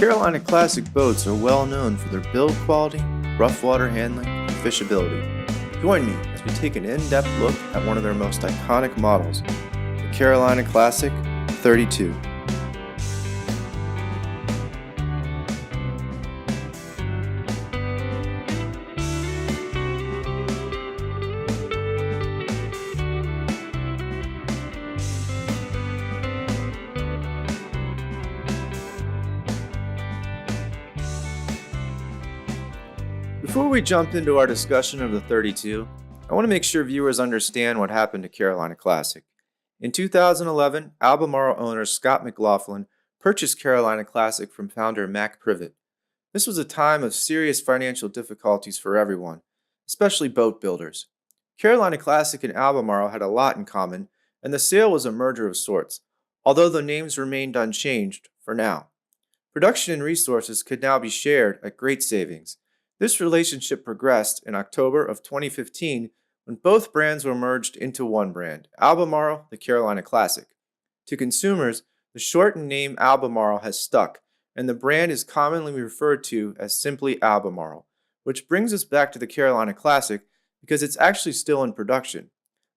Carolina Classic boats are well known for their build quality, rough water handling, and fishability. Join me as we take an in-depth look at one of their most iconic models, the Carolina Classic 32. Before we jump into our discussion of the 32, I want to make sure viewers understand what happened to Carolina Classic. In 2011, Albemarle owner Scott McLaughlin purchased Carolina Classic from founder Mac Privett. This was a time of serious financial difficulties for everyone, especially boat builders. Carolina Classic and Albemarle had a lot in common, and the sale was a merger of sorts, although the names remained unchanged for now. Production and resources could now be shared at great savings. This relationship progressed in October of 2015 when both brands were merged into one brand, Albemarle, the Carolina Classic. To consumers, the shortened name Albemarle has stuck, and the brand is commonly referred to as simply Albemarle, which brings us back to the Carolina Classic because it's actually still in production.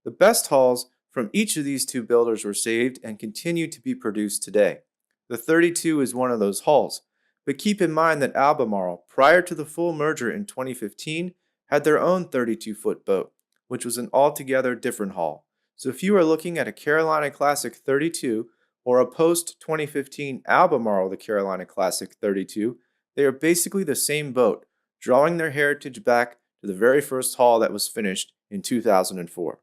The best hulls from each of these two builders were saved and continue to be produced today. The 32 is one of those hulls. But keep in mind that Albemarle, prior to the full merger in 2015, had their own 32-foot boat, which was an altogether different hull. So if you are looking at a Carolina Classic 32 or a post-2015 Albemarle the Carolina Classic 32, they are basically the same boat, drawing their heritage back to the very first hull that was finished in 2004.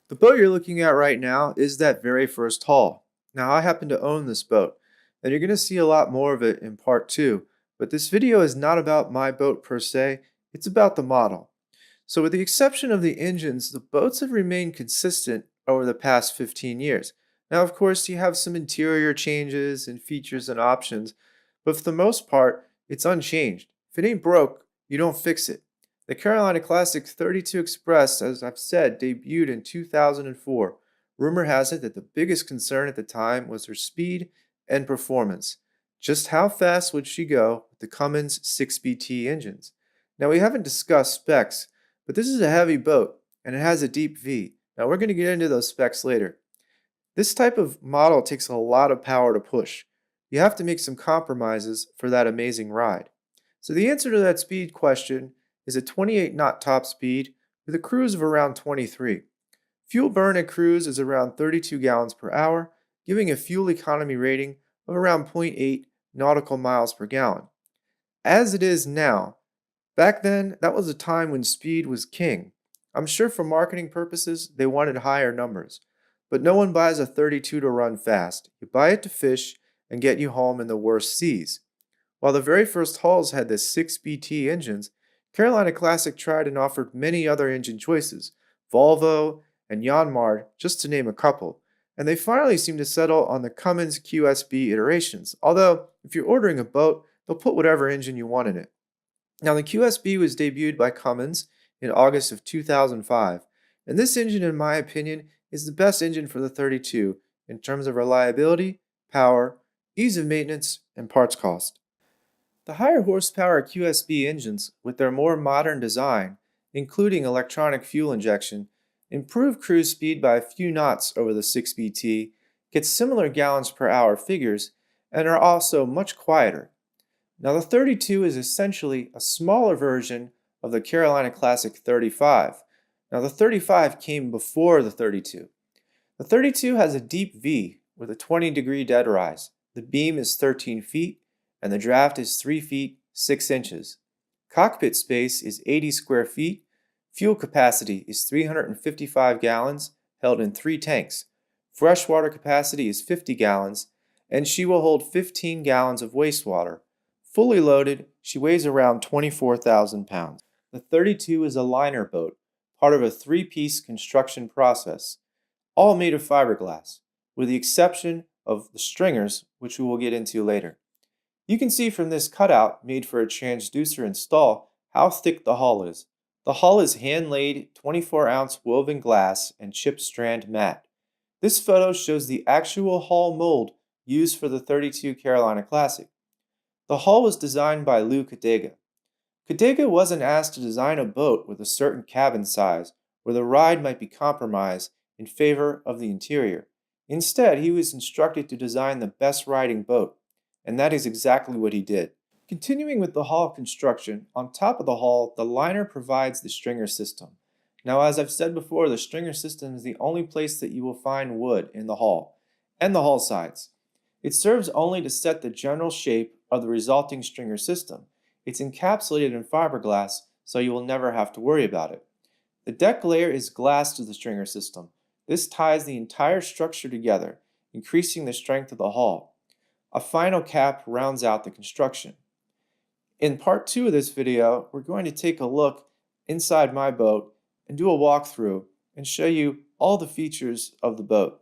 The boat you're looking at right now is that very first hull. Now I happen to own this boat, and you're going to see a lot more of it in part 2, but this video is not about my boat per se, it's about the model. So with the exception of the engines, the boats have remained consistent over the past 15 years. Now of course you have some interior changes and features and options, but for the most part, it's unchanged. If it ain't broke, you don't fix it. The Carolina Classic 32 Express, as I've said, debuted in 2004. Rumor has it that the biggest concern at the time was her speed and performance. Just how fast would she go with the Cummins 6BT engines? Now we haven't discussed specs, but this is a heavy boat and it has a deep V. Now we're going to get into those specs later. This type of model takes a lot of power to push. You have to make some compromises for that amazing ride. So the answer to that speed question is a 28 knot top speed with a cruise of around 23. Fuel burn at cruise is around 32 gallons per hour, giving a fuel economy rating of around 0.8 nautical miles per gallon. As it is now, back then, that was a time when speed was king. I'm sure for marketing purposes, they wanted higher numbers. But no one buys a 32 to run fast. You buy it to fish and get you home in the worst seas. While the very first hulls had the 6BT engines, Carolina Classic tried and offered many other engine choices, Volvo and Yanmar, just to name a couple. And they finally seem to settle on the Cummins QSB iterations, although if you're ordering a boat, they'll put whatever engine you want in it. Now the QSB was debuted by Cummins in August of 2005, and this engine in my opinion is the best engine for the 32 in terms of reliability, power, ease of maintenance, and parts cost. The higher horsepower QSB engines, with their more modern design, including electronic fuel injection, improve cruise speed by a few knots over the 6BT, get similar gallons per hour figures, and are also much quieter. Now the 32 is essentially a smaller version of the Carolina Classic 35. Now the 35 came before the 32. The 32 has a deep V with a 20-degree dead rise. The beam is 13 feet, and the draft is 3 feet 6 inches. Cockpit space is 80 square feet. Fuel capacity is 355 gallons, held in 3 tanks. Freshwater capacity is 50 gallons, and she will hold 15 gallons of wastewater. Fully loaded, she weighs around 24,000 pounds. The 32 is a liner boat, part of a 3-piece construction process, all made of fiberglass, with the exception of the stringers, which we will get into later. You can see from this cutout, made for a transducer install, how thick the hull is. The hull is hand-laid 24-ounce woven glass and chip strand mat. This photo shows the actual hull mold used for the 32 Carolina Classic. The hull was designed by Lou Cadega. Cadega wasn't asked to design a boat with a certain cabin size where the ride might be compromised in favor of the interior. Instead, he was instructed to design the best riding boat, and that is exactly what he did. Continuing with the hull construction, on top of the hull, the liner provides the stringer system. Now, as I've said before, the stringer system is the only place that you will find wood in the hull and the hull sides. It serves only to set the general shape of the resulting stringer system. It's encapsulated in fiberglass, so you will never have to worry about it. The deck layer is glass to the stringer system. This ties the entire structure together, increasing the strength of the hull. A final cap rounds out the construction. In part 2 of this video, we're going to take a look inside my boat and do a walkthrough and show you all the features of the boat.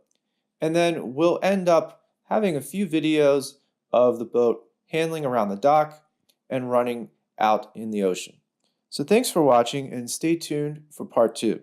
And then we'll end up having a few videos of the boat handling around the dock and running out in the ocean. So thanks for watching and stay tuned for part 2.